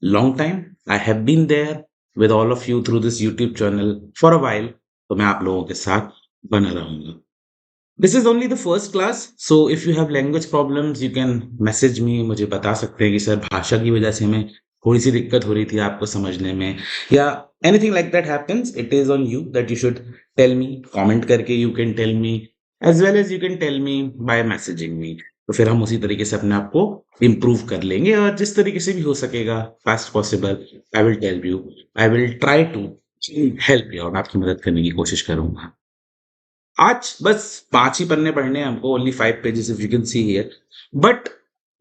long time. I have been there with all of you through this YouTube channel for a while. तो मैं आप लोगों के साथ बना रहूंगा. This is only the first class, so if you have language problems, you can message me. मुझे बता सकते हैं कि सर भाषा की वजह से हमें थोड़ी सी दिक्कत हो रही थी आपको समझने में, या anything like that happens, it is on you that you should tell me. Comment करके you can tell me, as well as you can tell me by messaging me. तो फिर हम उसी तरीके से अपने आप को इम्प्रूव कर लेंगे, और जिस तरीके से भी हो सकेगा fast possible, I will tell you, I will try to help you और आपकी मदद करने की कोशिश करूंगा. आज बस 5 ही पन्ने पढ़ने हैं हमको, only 5 pages if you can see here. But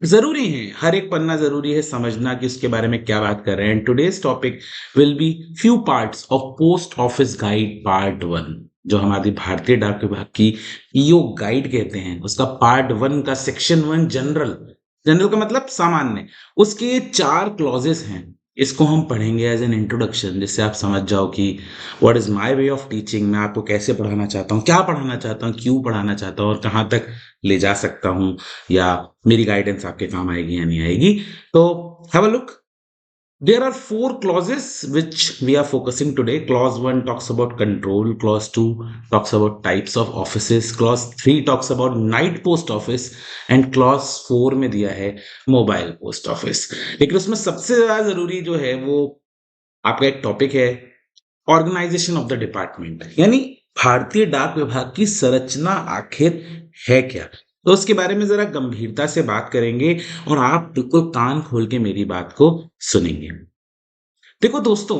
ज़रूरी है, हर एक पन्ना ज़रूरी है समझना कि उसके बारे में क्या बात कर रहे हैं. And today's topic will be few parts of post office guide part 1, जो हमारी भारतीय डाक विभाग की पीओ गाइड कहते हैं, उसका पार्ट 1 का सेक्शन 1 जनरल. जनरल का मतलब सामान्य. उसके 4 क्लॉजेस हैं. इसको हम पढ़ेंगे एज एन इंट्रोडक्शन, जिससे आप समझ जाओ कि what is my way of teaching. मैं आपको कैसे पढ़ाना चाहता हूँ, क्या पढ़ाना चाहता हूँ, क्यों पढ़ाना चाहता हूँ, और कहाँ तक ले जा सकता हूँ, या मेरी गाइडेंस आपके काम आएगी या नहीं आएगी. तो have a look. There are 4 clauses which we are focusing today. Clause 1 talks about control. Clause 2 talks about types of offices. Clause 3 talks about night post office. And Clause 4 में दिया है mobile post office. लेकिन उसमें सबसे ज़्यादा ज़रूरी जो है वो आपका एक टॉपिक है ऑर्गेनाइजेशन ऑफ द डिपार्टमेंट, यानी भारतीय डाक विभाग की संरचना आखिर है क्या. तो उसके बारे में जरा गंभीरता से बात करेंगे और आप बिल्कुल कान खोल के मेरी बात को सुनेंगे. देखो दोस्तों,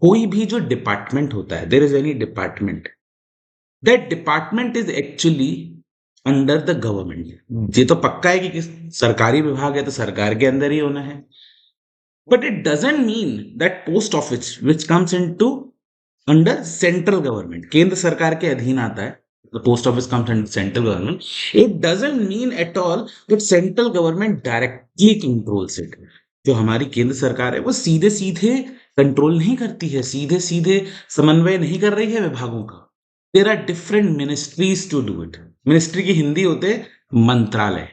कोई भी जो डिपार्टमेंट होता है, there is any department, that department is actually under the government. ये तो पक्का है कि सरकारी विभाग है तो सरकार के अंदर ही होना है. But it doesn't mean that post office which comes into under central government, केंद्र सरकार के अधीन आता है. The post office comes under central government. It doesn't mean at all that central government directly controls it. जो हमारी केंद्र सरकार है वो सीधे सीधे कंट्रोल नहीं करती है, सीधे सीधे समन्वय नहीं कर रही है विभागों का. There are different ministries to do it. Ministry की हिंदी होते हैं मंत्रालय.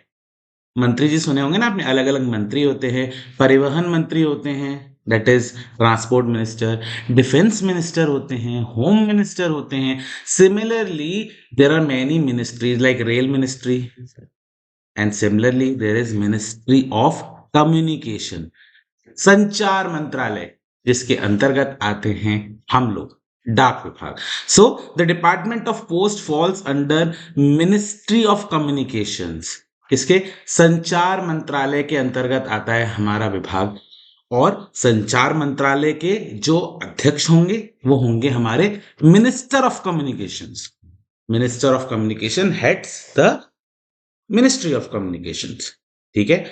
मंत्री जी सुने होंगे ना आपने, अलग अलग मंत्री होते हैं. परिवहन मंत्री होते हैं, that is transport minister. Defence minister होते हैं, होम मिनिस्टर होते हैं. Similarly there are many ministries like rail ministry, and similarly there is ministry of communication, संचार मंत्रालय, जिसके अंतर्गत आते हैं हम लोग, डाक विभाग. So the department of post falls under ministry of communications. किसके? संचार मंत्रालय के अंतर्गत आता है हमारा विभाग. और संचार मंत्रालय के जो अध्यक्ष होंगे वो होंगे हमारे minister of communications. Minister of communication heads the ministry of communications. ठीक है.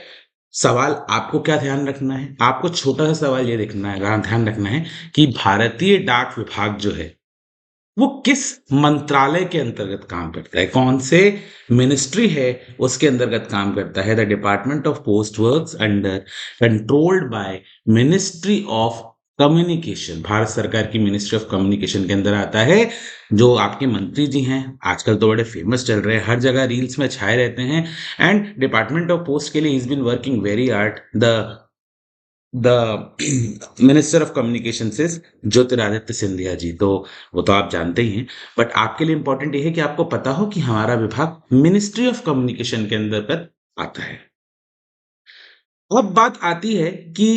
सवाल आपको क्या ध्यान रखना है? आपको छोटा सा सवाल ये देखना है, ध्यान रखना है कि भारतीय डाक विभाग जो है वो किस मंत्रालय के अंतर्गत काम करता है, कौन से मिनिस्ट्री है उसके अंतर्गत काम करता है. The department of post works under, controlled by ministry of communication. Bharat सरकार की मिनिस्ट्री ऑफ कम्युनिकेशन के अंदर आता है. जो आपके मंत्री जी हैं आजकल तो बड़े फेमस चल रहे हैं, हर जगह रील्स में छाए रहते हैं. एंड डिपार्टमेंट ऑफ पोस्ट के लिए is been working very hard. The minister of communication is Jyotiraditya Scindia ji. तो वो तो आप जानते ही हैं, बट आपके लिए इंपॉर्टेंट ये है कि आपको पता हो कि हमारा विभाग मिनिस्ट्री ऑफ कम्युनिकेशन के अंतर्गत आता है. अब बात आती है कि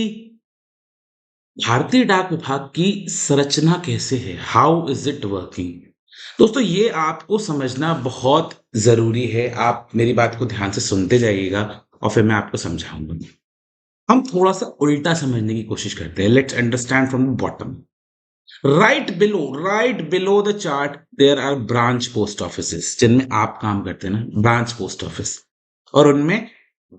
भारतीय डाक विभाग की संरचना कैसे है, हाउ इज इट वर्किंग. दोस्तों ये आपको समझना बहुत जरूरी है. आप मेरी बात को ध्यान से सुनते जाइएगा और फिर मैं आपको समझाऊंगा. हम थोड़ा सा उल्टा समझने की कोशिश करते हैं. Let's understand from the bottom. Right below the chart there are branch post offices, जिनमें आप काम करते हैं ना, ब्रांच पोस्ट ऑफिस, और उनमें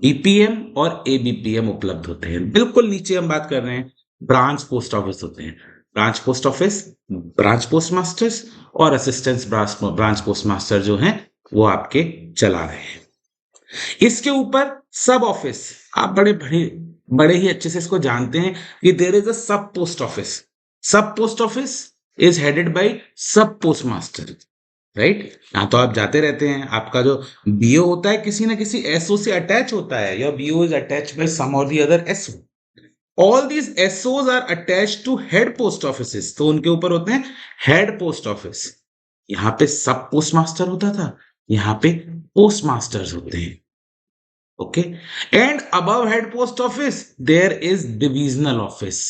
बीपीएम और एबीपीएम उपलब्ध होते हैं. बिल्कुल नीचे हम बात कर रहे हैं ब्रांच पोस्ट ऑफिस होते हैं. Branch post office, branch post masters और असिस्टेंट ब्रांच पोस्ट मास्टर जो हैं वो आपके चला रहे हैं. इसके ऊपर सब ऑफिस, आप बड़े ही अच्छे से इसको जानते हैं कि there is a sub post office. Sub post office is headed bye सब पोस्ट मास्टर, राइट. यहाँ तो आप जाते रहते हैं, आपका जो बीओ होता है किसी ना किसी एसओ से अटैच होता है. Your BO is attach by some और the other SO. All these SOs are attach to head post office, तो उनके ऊपर होते हैं हेड पोस्ट ऑफिस। यहाँ पे सब पोस्ट मास्टर होता था, यहाँ पे पोस्ट मास्टर्स होते हैं। Okay, and above head post office there is divisional office.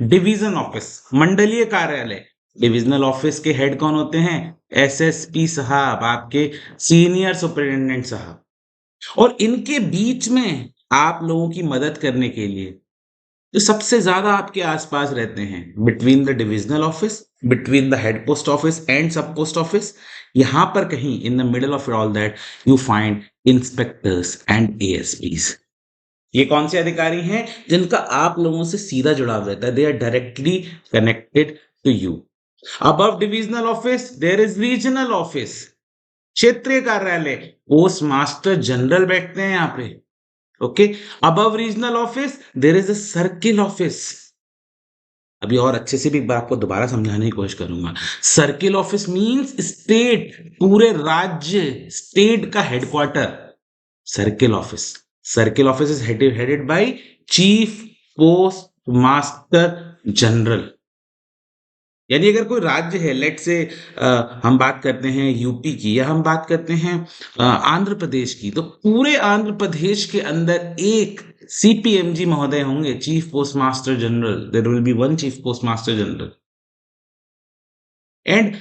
Division office, मंडलीय कार्यालय। डिविजनल ऑफिस के हेड कौन होते हैं? एसएसपी साहब, आपके सीनियर सुपरिटेंडेंट साहब। और इनके बीच में आप लोगों की मदद करने के लिए जो सबसे ज्यादा आपके आसपास रहते हैं, between the divisional office, between the head post office and sub post office, यहां पर कहीं in the middle of all that you find inspectors and ASPs. ये कौन से अधिकारी हैं? जिनका आप लोगों से सीधा जुड़ाव रहता है, they are directly connected to you. Above divisional office there is regional office, क्षेत्रीय कार्यालय। पोस्ट मास्टर जनरल बैठते हैं यहाँ पे। Okay, above regional office there is a circle office. अभी और अच्छे से भी एक बार आपको दोबारा समझाने की कोशिश करूंगा। सर्किल ऑफिस मींस स्टेट, पूरे राज्य, स्टेट का headquarter circle office. Circle office is headed by chief post master general. यानी अगर कोई राज्य है, लेट से हम बात करते हैं यूपी की, या हम बात करते हैं आंध्र प्रदेश की, तो पूरे आंध्र प्रदेश के अंदर एक सीपीएमजी महोदय होंगे, chief post master general. There will be one chief post master general. And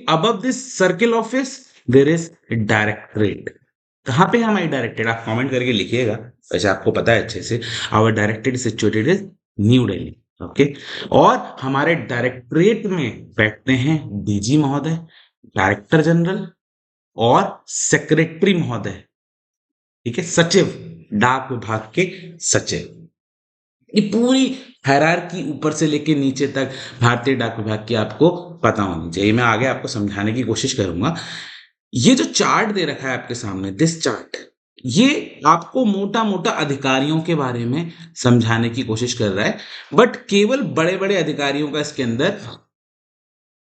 above this circle office there is directorate. कहाँ पे है हमारी डायरेक्टरेट? आप कमेंट करके लिखिएगा, वैसे आपको पता है अच्छे से। Our directorate situated is New Delhi. Okay, और हमारे डायरेक्टरेट में बैठते हैं डीजी महोदय, डायरेक्टर जनरल और सेक्रेटरी महोदय। ठीक है, सचिव, डाक विभाग के सचिव। ये पूरी हायरार्की ऊपर से लेके नीचे तक भारतीय डाक विभाग की आपको पता होनी चाहिए। मैं आगे आपको समझाने की कोशिश करूंगा। ये जो चार्ट दे रखा है आपके सामने, दिस चार्ट, ये आपको मोटा मोटा अधिकारियों के बारे में समझाने की कोशिश कर रहा है, बट केवल बड़े बड़े अधिकारियों का इसके अंदर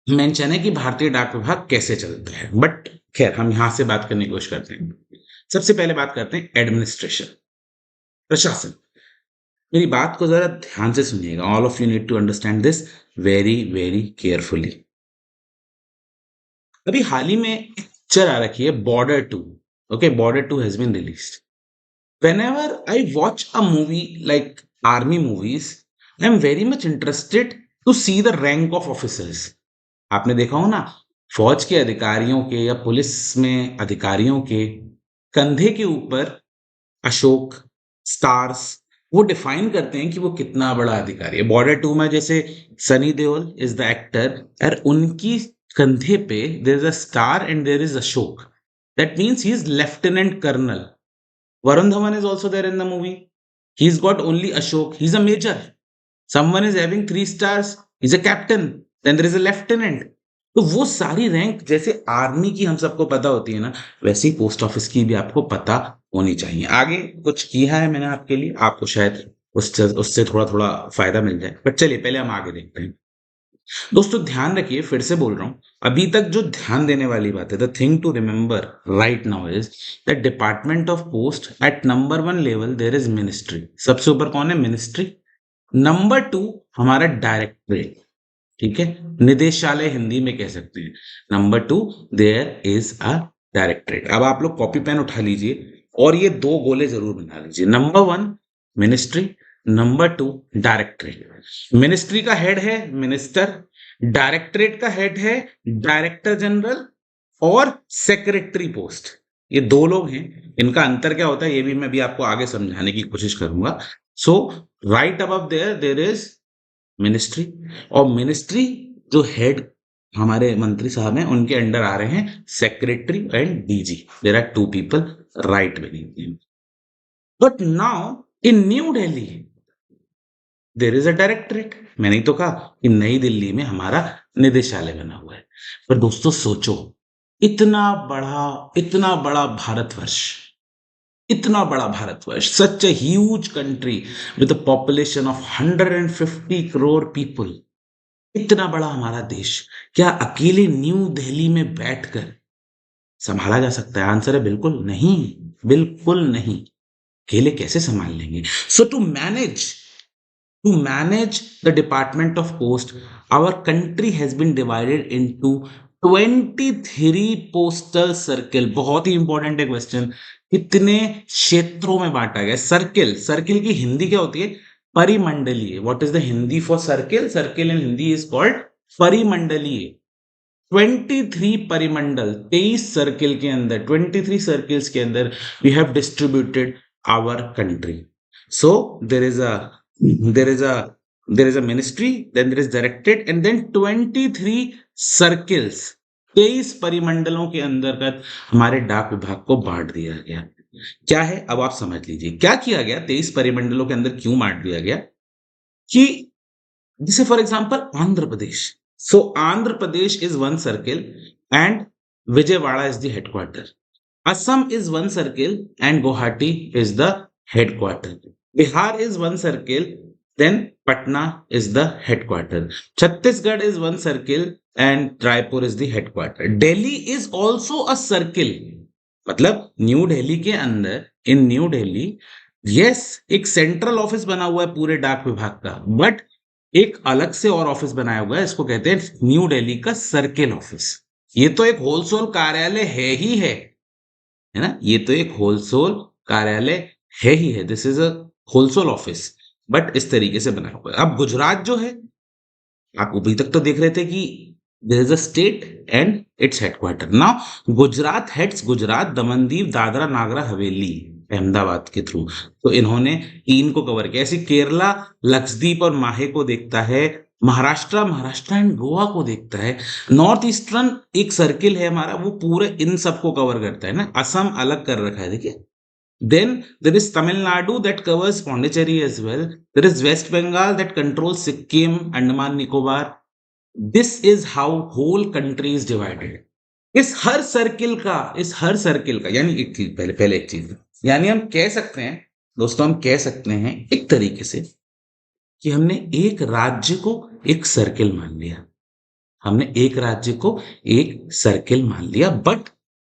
मेंशन है कि भारतीय डाक विभाग कैसे चलता है। बट खैर, हम यहां से बात करने की कोशिश करते हैं। सबसे पहले बात करते हैं एडमिनिस्ट्रेशन, प्रशासन। मेरी बात को जरा ध्यान से सुनिएगा। All of you need to understand this very very carefully. अभी हाल ही में एक पिक्चर आ रखी है, Border 2। Okay, Border 2 has been released. Whenever I watch a movie like army movies, I am very much interested to see the rank of officers. आपने देखा हो ना, फौज के अधिकारियों के या पुलिस में अधिकारियों के कंधे के ऊपर अशोक स्टार्स, वो डिफाइन करते हैं कि वो कितना बड़ा अधिकारी है। बॉर्डर 2 में जैसे Sunny Deol is the actor, और उनकी कंधे पे there is a star and there is Ashok, that means he is lieutenant colonel. Varun Dhawan is also there in the movie. He's got only Ashok. He's a major. Someone is having 3 stars. He's a captain. Then there is a lieutenant. तो वो सारी rank जैसे army की हम सबको पता होती है ना, वैसे ही पोस्ट ऑफिस की भी आपको पता होनी चाहिए। आगे कुछ किया है मैंने आपके लिए, आपको शायद उससे उससे थोड़ा थोड़ा फायदा मिल जाए, बट चलिए पहले हम आगे देखते हैं। दोस्तों ध्यान रखिए, फिर से बोल रहा हूं, अभी तक जो ध्यान देने वाली बात है, the thing to remember right now is that department of post at number 1 level there is ministry. सबसे ऊपर कौन है? मिनिस्ट्री। नंबर 2 हमारा डायरेक्टरेट, ठीक है, निदेशालय हिंदी में कह सकते हैं। Number 2 there is a directorate. अब आप लोग कॉपी पेन उठा लीजिए और ये 2 गोले जरूर बना लीजिए। Number 1 ministry, number 2 directorate. Ministry का हेड है मिनिस्टर, डायरेक्टरेट का हेड है डायरेक्टर जनरल और सेक्रेटरी पोस्ट। ये 2 लोग हैं। इनका अंतर क्या होता है ये भी मैं भी आपको आगे समझाने की कोशिश करूंगा। So right above there there is ministry, और मिनिस्ट्री जो हेड हमारे मंत्री साहब हैं उनके अंडर आ रहे हैं secretary and DG. There are 2 people right beneath them. But now in New Delhi there is a directorate. मैंने ही तो कहा कि नई दिल्ली में हमारा निदेशालय बना हुआ है। पर दोस्तों सोचो, इतना बड़ा भारतवर्ष, इतना बड़ा Bharatvarsh, such a huge country with a population of 150 crore people, इतना बड़ा हमारा देश, क्या अकेले न्यू दिल्ली में बैठकर संभाला जा सकता है? आंसर है बिल्कुल नहीं, बिल्कुल नहीं। अकेले कैसे संभाल लेंगे? So to manage To manage the Department of Post, our country has been divided into 23 postal circle. बहुत ही इंपॉर्टेंट है क्वेश्चन, कितने क्षेत्रों में बांटा गया सर्किल? सर्किल की हिंदी क्या होती है? परिमंडलीय। What is the Hindi for circle? Circle in Hindi is called परिमंडलीय। 23 परिमंडल, 23 सर्किल के अंदर, 23 सर्किल्स के अंदर we have distributed our country. So there is a there is a ministry, then there is directed, and then 23 circles, 23 परिमंडलों के अंतर्गत हमारे डाक विभाग को बांट दिया गया। क्या है, अब आप समझ लीजिए क्या किया गया। 23 परिमंडलों के अंदर क्यों बांट दिया गया? कि जैसे for example Andhra Pradesh, so Andhra Pradesh is one circle and Vijayawada is the headquarter. Assam is one circle and Guwahati is the headquarter. Bihar is one circle, then Patna is the headquarter. Chhattisgarh is one circle and Raipur is the headquarter. Delhi is also a circle. मतलब new Delhi के अंदर, इन new Delhi, yes, एक central office बना हुआ है पूरे डाक विभाग का, बट एक अलग से और ऑफिस बनाया हुआ है, इसको कहते हैं न्यू दिल्ली का सर्किल ऑफिस। ये तो एक होलसेल कार्यालय है ही है ना, ये तो एक होलसेल कार्यालय है ही है। This is a wholesale office, but इस तरीके से बना हुआ है। अब गुजरात जो है, आप अभी तक तो देख रहे थे कि there is a state and its headquarter. Now Gujarat heads Gujarat, Daman Diu, Dadra Nagar Haveli, Ahmedabad के थ्रू। तो इन्होंने तीन को कवर किया। ऐसे केरला लक्षद्वीप और माहे को देखता है, महाराष्ट्र एंड गोवा को देखता है। नॉर्थ ईस्टर्न एक सर्किल है हमारा, वो पूरे इन सबको कवर करता है ना। असम अलग कर रखा है, देखिए। Then there is Tamil Nadu that covers Pondicherry as well. There is West Bengal that controls Sikkim, Andaman Nicobar. This is how whole country is divided. इस हर सर्किल का यानी एक चीज, पहले पहले एक चीज, यानी हम कह सकते हैं दोस्तों, हम कह सकते हैं एक तरीके से कि हमने एक राज्य को एक सर्किल मान लिया। हमने एक राज्य को एक सर्किल मान लिया, बट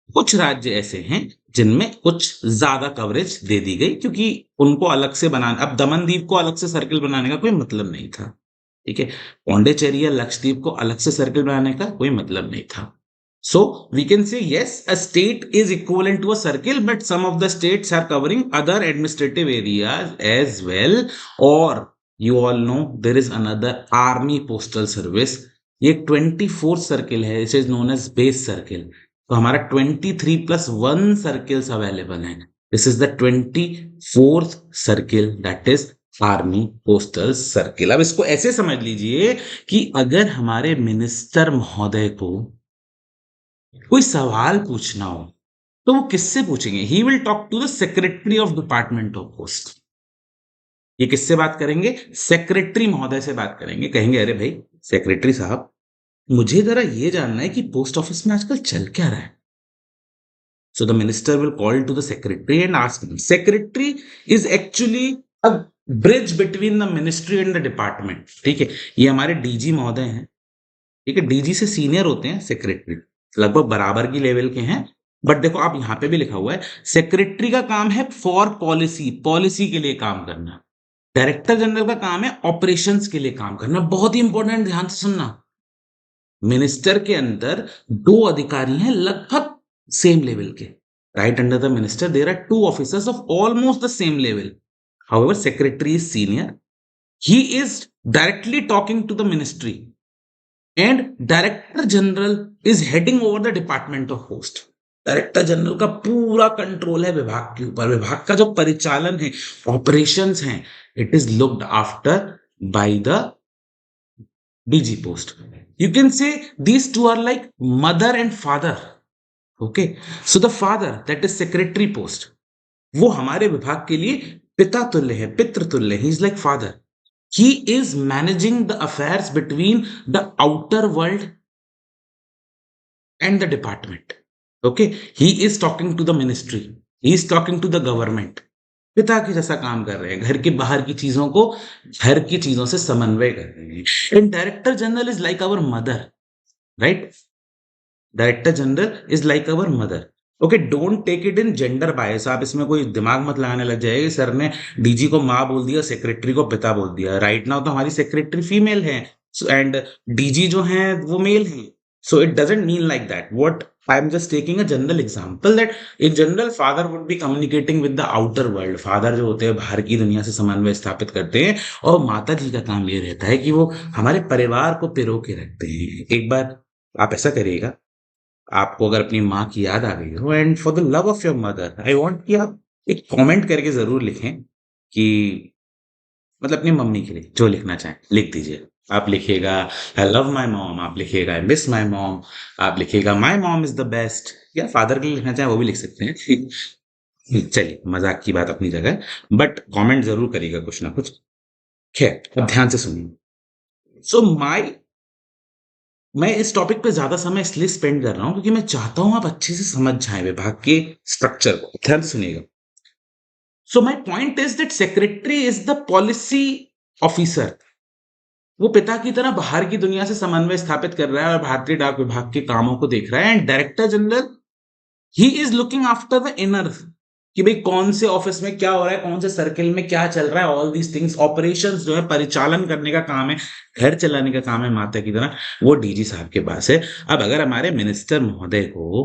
कुछ राज्य ऐसे हैं जिनमें कुछ ज्यादा कवरेज दे दी गई, क्योंकि उनको अलग से बनाना, अब दमन दीव को अलग से सर्किल बनाने का कोई मतलब नहीं था, ठीक है। पौंडीचेरी या लक्षद्वीप को अलग से सर्किल बनाने का कोई मतलब नहीं था। So we can say yes, a state is equivalent to a circle, but some of the states are covering other administrative areas as well. और you all know there is another army postal service. ये 24 circle है, it is known as base circle. तो हमारा 23+1 circles available हैं। This is the 24th circle, that is army postal circle. अब इसको ऐसे समझ लीजिए कि अगर हमारे मिनिस्टर महोदय को कोई सवाल पूछना हो तो वो किससे पूछेंगे? He will talk to the secretary of department of post. ये किससे बात करेंगे? सेक्रेटरी महोदय से बात करेंगे। कहेंगे अरे भाई सेक्रेटरी साहब, मुझे जरा ये जानना है कि पोस्ट ऑफिस में आजकल चल क्या रहा है। So the minister will call to the secretary and ask him. Secretary is actually a bridge between the ministry and the department. ठीक है, ये हमारे डीजी महोदय हैं, ठीक है। डीजी से सीनियर होते हैं सेक्रेटरी, लगभग बराबर की लेवल के हैं। बट देखो आप यहाँ पे भी लिखा हुआ है, सेक्रेटरी का काम है फॉर पॉलिसी, पॉलिसी के लिए काम करना। डायरेक्टर जनरल का काम है ऑपरेशंस के लिए काम करना। बहुत ही इंपॉर्टेंट, ध्यान से सुनना। मिनिस्टर के अंदर दो अधिकारी हैं लगभग सेम लेवल के। Right under the minister there are two officers of almost the same level. However, secretary is senior. He is directly talking to the ministry, and director general is heading over the department of post. Director general का पूरा control है विभाग के ऊपर। विभाग का जो परिचालन है, ऑपरेशंस हैं, it is looked after by the DG post. You can say these two are like mother and father. Okay, so the father that is secretary post, वो हमारे विभाग के लिए पिता तुल्य है, पितृ तुल्य। He is like father. He is managing the affairs between the outer world and the department. Okay, he is talking to the ministry, he is talking to the government. पिता के जैसा काम कर रहे हैं, घर के बाहर की चीजों को घर की चीजों से समन्वय कर रहे हैं। And director general is like our mother, right? Director general is like our mother. Okay, don't take it in gender bias. आप इसमें कोई दिमाग मत लगाने लग जाएगा कि सर ने डीजी को माँ बोल दिया, सेक्रेटरी को पिता बोल दिया। राइट नाउ तो हमारी सेक्रेटरी फीमेल है एंड डीजी जो है वो मेल है। So it doesn't mean like that. What I am just taking a general example that in general father would be communicating with the outer world. Father जो होते हैं बाहर की दुनिया से समन्वय स्थापित करते हैं, और माता जी का काम ये रहता है कि वो हमारे परिवार को पिरो के रखते हैं। एक बार आप ऐसा करिएगा, आपको अगर अपनी माँ की याद आ गई हो, and for the love of your mother I want कि आप एक कमेंट करके जरूर लिखें कि मतलब अपनी मम्मी के लिए जो लिखना चाहें लिख दीजिए। आप लिखिएगा आई लव माई मॉम, आप लिखिएगा आई मिस माई मॉम, आप लिखिएगा my mom is the best, या फादर के लिए लिखना चाहें वो भी लिख सकते हैं। चलिए, मजाक की बात अपनी जगह, बट कमेंट जरूर करिएगा कुछ ना कुछ। खैर, अब ध्यान से सुनिए। सो माई मैं इस टॉपिक पे ज्यादा समय इसलिए स्पेंड कर रहा हूं क्योंकि मैं चाहता हूं आप अच्छे से समझ जाएं विभाग के स्ट्रक्चर को। ध्यान से सुनिएगा। So my point is that secretary is the policy officer. वो पिता की तरह बाहर की दुनिया से समन्वय स्थापित कर रहा है और भारतीय डाक विभाग के कामों को देख रहा है। And director general, he is looking after the inner, कि भाई कौन से ऑफिस में क्या हो रहा है, कौन से सर्किल में क्या चल रहा है। ऑल दीज थिंग्स, ऑपरेशंस जो है परिचालन करने का काम है, घर चलाने का काम है माता की तरह, वो डीजी साहब के पास है। अब अगर हमारे मिनिस्टर महोदय को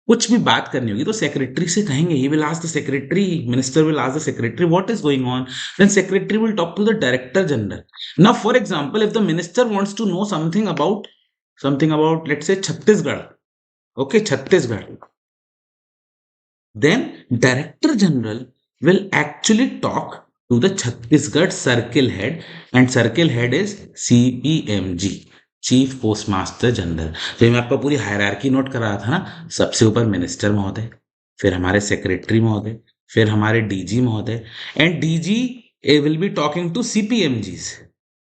कुछ भी बात करनी होगी तो सेक्रेटरी से कहेंगे। He will ask the secretary, minister will ask the secretary what is going on, then secretary will talk to the director general. Now for example, if the minister wants to know something about let's say Chhattisgarh, okay Chhattisgarh, then director general will actually talk to the Chhattisgarh circle head, and circle head is CPMG, chief post master general. तो मैं आपको पूरी hierarchy note कर रहा था ना, सबसे ऊपर मिनिस्टर महोदय, फिर हमारे सेक्रेटरी महोदय, फिर हमारे डीजी महोदय, and DG will be talking to CPMGs.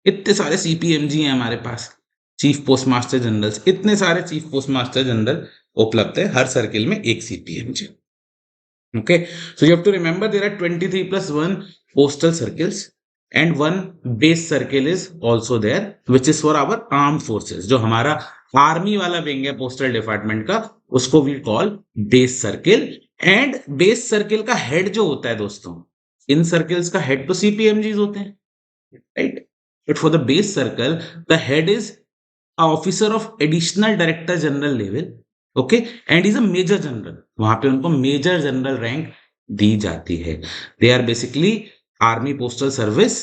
इतने सारे सीपीएमजी हैं हमारे पास, चीफ पोस्ट मास्टर जनरल्स, इतने सारे चीफ पोस्ट मास्टर जनरल उपलब्ध है हर सर्किल में एक सीपीएमजी। Okay, so you have to remember there are 23 plus 1 postal circles, and one base circle is also there, which is for our armed forces. जो हमारा army वाला wing है postal department का, उसको we call base circle. And base circle का head जो होता है दोस्तों, इन सर्किल्स का हेड तो सीपीएमजीज होते हैं, right? But for the base circle the head is officer of additional director general level, okay, and is a major general. वहां पे उनको मेजर जनरल रैंक दी जाती है। They are basically army postal service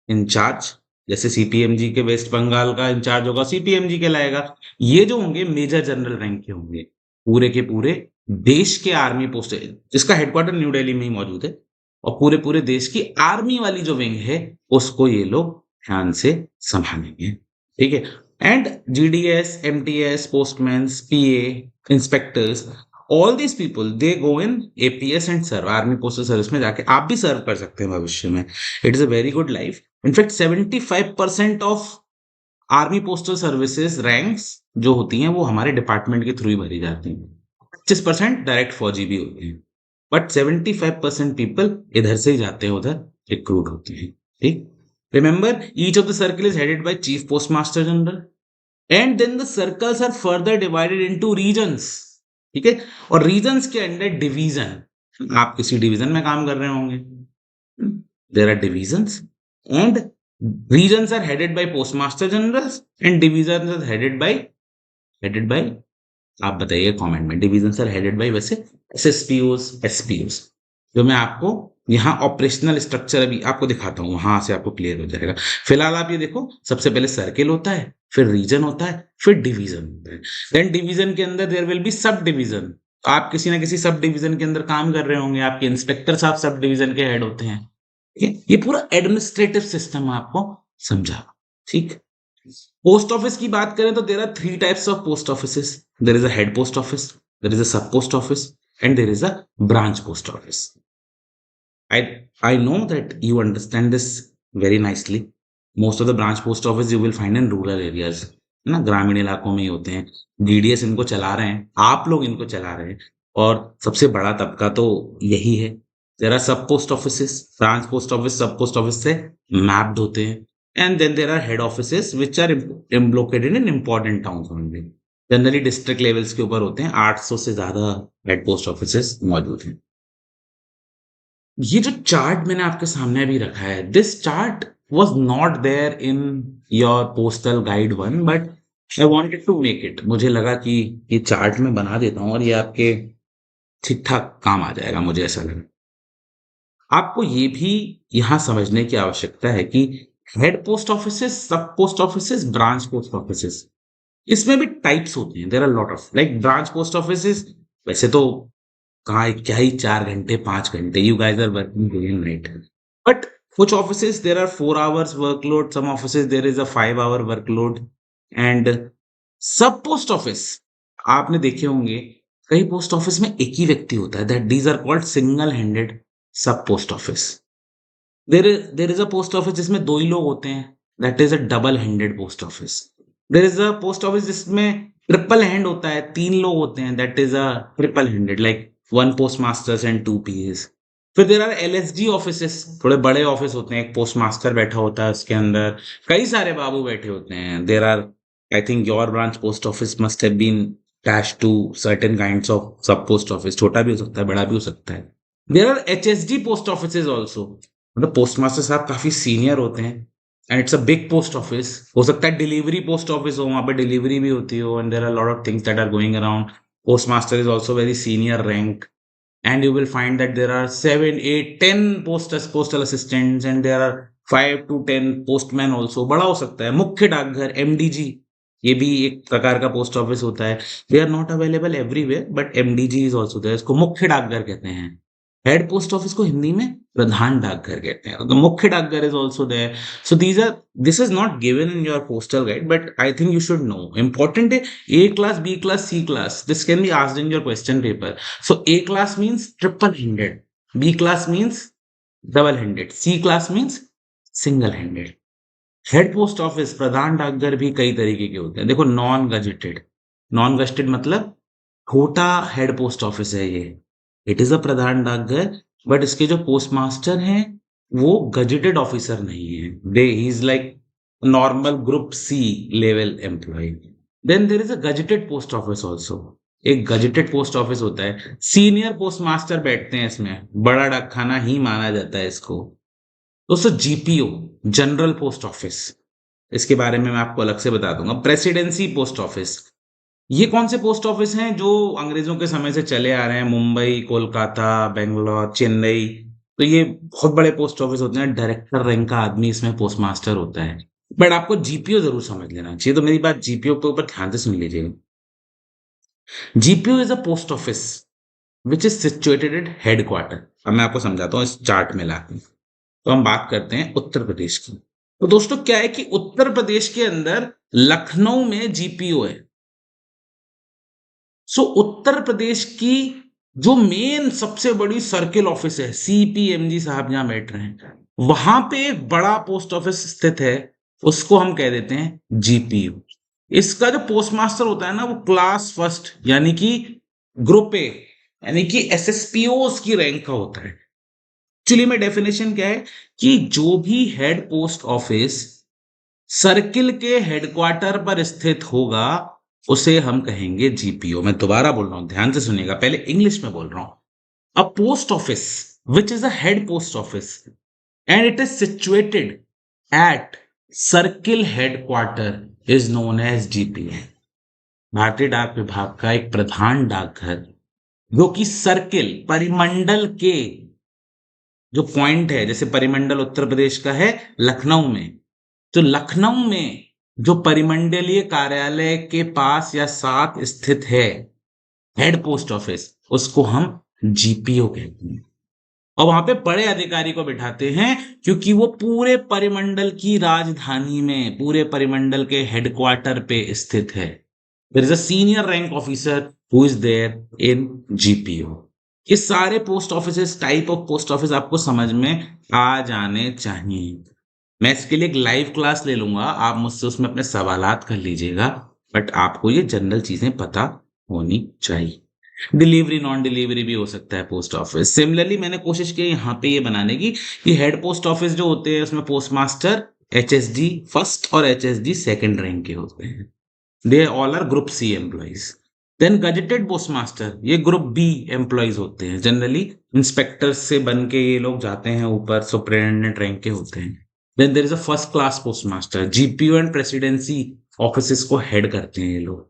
incharge. जैसे CPMG के waste Bengal का in charge होगा, सीपीएमजी के लाएगा। ये जो होंगे मेजर जनरल रैंक के होंगे, पूरे के पूरे देश के आर्मी पोस्ट, जिसका हेडक्वार्टर न्यू दिल्ली में ही मौजूद है, और पूरे पूरे देश की आर्मी वाली जो विंग है उसको ये लोग ध्यान से संभालेंगे, ठीक है? And GDS, MTS, postman, PA, inspectors, all these people they go in APS and serve, army postal service में जाके आप भी सर्व कर सकते हैं भविष्य में। It is a very good life. In fact 75% of army postal services ranks जो होती हैं वो हमारे डिपार्टमेंट के थ्रू ही भरी जाती हैं। 25% डायरेक्ट फौजी भी होते हैं, बट 75% पीपल इधर से ही जाते हैं, उधर रिक्रूट होते हैं, ठीक? Remember, each of the circle is headed by chief post master general, and then the circles are further divided into regions, ठीक है? और रीजन्स के अंडर डिवीजन, आप किसी डिवीजन में काम कर रहे होंगे, there are divisions, and regions are headed by postmaster generals and divisions are headed by आप बताइए कमेंट में, डिविजन्स आर हेडेड बाय वैसे एसएसपीओस, एसपीओस। जो मैं आपको यहाँ ऑपरेशनल स्ट्रक्चर अभी आपको दिखाता हूँ, वहां से आपको क्लियर हो जाएगा। फिलहाल आप ये देखो, सबसे पहले सर्किल होता है, फिर रीजन होता है, फिर डिवीजन होता है। देन डिवीजन के अंदर there will be sub division. आप किसी ना किसी सब डिवीजन के अंदर काम कर रहे होंगे, आपके इंस्पेक्टर साहब सब डिवीजन के हेड होते हैं, ठीक है? ये पूरा एडमिनिस्ट्रेटिव सिस्टम आपको समझा, ठीक? पोस्ट ऑफिस की बात करें तो there are 3 types of post offices. There is a head post office, there is a sub post office, and there is a branch post office. I know that you understand this very nicely. Most of the branch post office you will find in rural areas, है ना, ग्रामीण इलाकों में ही होते हैं। DDS इनको चला रहे हैं, आप लोग इनको चला रहे हैं, और सबसे बड़ा तबका तो यही है। देयर आर सब post offices, branch post office sub post office से मैप्ड होते हैं, and then there are head offices which are located in important towns only. Generally district levels के ऊपर होते हैं। 800 से ज़्यादा हेड पोस्ट ऑफिसेस मौजूद हैं। ये जो चार्ट मैंने आपके सामने अभी रखा है, this chart was not there in your postal guide 1, but I wanted to make it. मुझे लगा कि ये चार्ट मैं बना देता हूँ और ये आपके ठीक-ठाक काम आ जाएगा, मुझे ऐसा लगा। आपको ये भी यहाँ समझने की आवश्यकता है कि head post offices, sub post offices, branch post offices, इसमें भी टाइप्स होते हैं। There are lot of like branch post offices. वैसे तो कहाँ क्या ही 4 घंटे 5 घंटे, you guys are working day and night, but कुछ offices there are 4 hours workload, some offices there is a 5 hour workload. And sub post office आपने देखे होंगे, कई पोस्ट ऑफिस में एक ही व्यक्ति होता है, that these are called single handed sub post office. There is a post office जिसमें 2 ही लोग होते हैं, that is a double handed post office. There is a post office जिसमें ट्रिपल हैंड होता है, 3 लोग होते हैं, that is a triple handed, like 1 post masters and 2 PS. फिर देयर आर एलएसडी ऑफिसेस, थोड़े बड़े ऑफिस होते हैं, एक पोस्ट मास्टर बैठा होता है, उसके अंदर कई सारे बाबू बैठे होते हैं। There are, I think your branch post office must have been attached to certain kinds of sub post office, छोटा भी हो सकता है, बड़ा भी हो सकता है। There are HSD post offices also, मतलब पोस्ट मास्टर साहब काफी सीनियर होते हैं and it's a big post office. हो सकता है डिलीवरी पोस्ट ऑफिस हो, वहां पे डिलीवरी भी होती हो, and there are lot of things that are going around. Post master is also very senior rank, and you will find that there are 7 8 10 postal assistants, and there are 5 to 10 postmen also। बड़ा हो सकता है। मुख्य डाकघर, MDG, ये भी एक प्रकार का पोस्ट ऑफिस होता है। They are not available everywhere, but MDG is also there, इसको मुख्य डाकघर कहते हैं। हेड पोस्ट ऑफिस को हिंदी में प्रधान डाकघर कहते हैं। तो मुख्य डाकघर is also there. So these are, this is not given in your postal guide, but I think you should know, important है। A class, B class, C class, this can be asked in your question paper. So A class means triple handed, B class means double handed, C class means single handed। Head post office, प्रधान डाकघर भी कई तरीके के होते हैं। देखो, non gazetted, non gazetted मतलब छोटा हेड पोस्ट ऑफिस है ये। इट इज अ प्रधान डाकघर, बट इसके जो पोस्ट मास्टर हैं वो गजेटेड ऑफिसर नहीं है। They he is like normal group C level employ. Then there is a gazetted post office also. एक गजेटेड पोस्ट ऑफिस होता है, सीनियर पोस्ट मास्टर बैठते हैं इसमें, बड़ा डाकखाना ही माना जाता है इसको। दोस्तों, जीपीओ, जनरल पोस्ट ऑफिस, इसके बारे में मैं आपको अलग से बता दूंगा। प्रेसिडेंसी पोस्ट ऑफिस, ये कौन से पोस्ट ऑफिस हैं जो अंग्रेजों के समय से चले आ रहे हैं? मुंबई, कोलकाता, बेंगलोर, चेन्नई। तो ये बहुत बड़े पोस्ट ऑफिस होते हैं। डायरेक्टर रैंक का आदमी इसमें पोस्ट मास्टर होता है। बट आपको जीपीओ जरूर समझ लेना चाहिए, तो मेरी बात जीपीओ के ऊपर ध्यान से सुन लीजिएगा। GPO is a post office which is situated eight headquarter. अब मैं आपको समझाता हूँ इस चार्ट में लाके। तो हम बात करते हैं उत्तर प्रदेश की। तो दोस्तों, क्या है कि उत्तर प्रदेश के अंदर लखनऊ में जीपीओ है। सो उत्तर प्रदेश की जो मेन सबसे बड़ी सर्किल ऑफिस है, सीपीएमजी साहब जहां बैठ रहे हैं, वहां पे एक बड़ा पोस्ट ऑफिस स्थित है, उसको हम कह देते हैं जीपीयू। इसका जो पोस्ट मास्टर होता है ना, वो क्लास फर्स्ट यानी कि ग्रुप ए यानी कि एसएसपीओ की रैंक का होता है। एक्चुअली में डेफिनेशन क्या है कि जो भी हेड पोस्ट ऑफिस सर्किल के हेडक्वार्टर पर स्थित होगा उसे हम कहेंगे जीपीओ। मैं दोबारा बोल रहा हूं, ध्यान से सुनिएगा, पहले इंग्लिश में बोल रहा हूं। A post office which is a head post office and it is situated at circle headquarter is known as GPO. भारतीय डाक विभाग का एक प्रधान डाकघर जो कि सर्किल, परिमंडल के जो पॉइंट है, जैसे परिमंडल उत्तर प्रदेश का है लखनऊ में, तो लखनऊ में जो परिमंडलीय कार्यालय के पास या साथ स्थित है हेड पोस्ट ऑफिस, उसको हम जीपीओ कहते हैं। और वहां पे बड़े अधिकारी को बिठाते हैं क्योंकि वो पूरे परिमंडल की राजधानी में, पूरे परिमंडल के हेडक्वार्टर पे स्थित है। There is a senior rank officer who is there in GPO. ये सारे post office, type of post office आपको समझ में आ जाने चाहिए। मैं इसके लिए एक लाइव क्लास ले लूंगा, आप मुझसे उसमें अपने सवालात कर लीजिएगा, बट आपको ये जनरल चीजें पता होनी चाहिए। डिलीवरी, नॉन डिलीवरी भी हो सकता है पोस्ट ऑफिस। सिमिलरली मैंने कोशिश की यहाँ पे ये बनाने की कि हेड पोस्ट ऑफिस जो होते हैं उसमें पोस्ट मास्टर एचएसडी फर्स्ट और एचएसडी सेकंड रैंक के होते हैं। They all are group C employees. Then gazetted postmaster, ये ग्रुप बी एम्प्लॉइज होते हैं, जनरली इंस्पेक्टर से बन के ये लोग जाते हैं ऊपर, सुपरिटेंडेंट रैंक के होते हैं। Then there is a first class postmaster, GPO and presidency offices को हेड करते हैं ये लोग,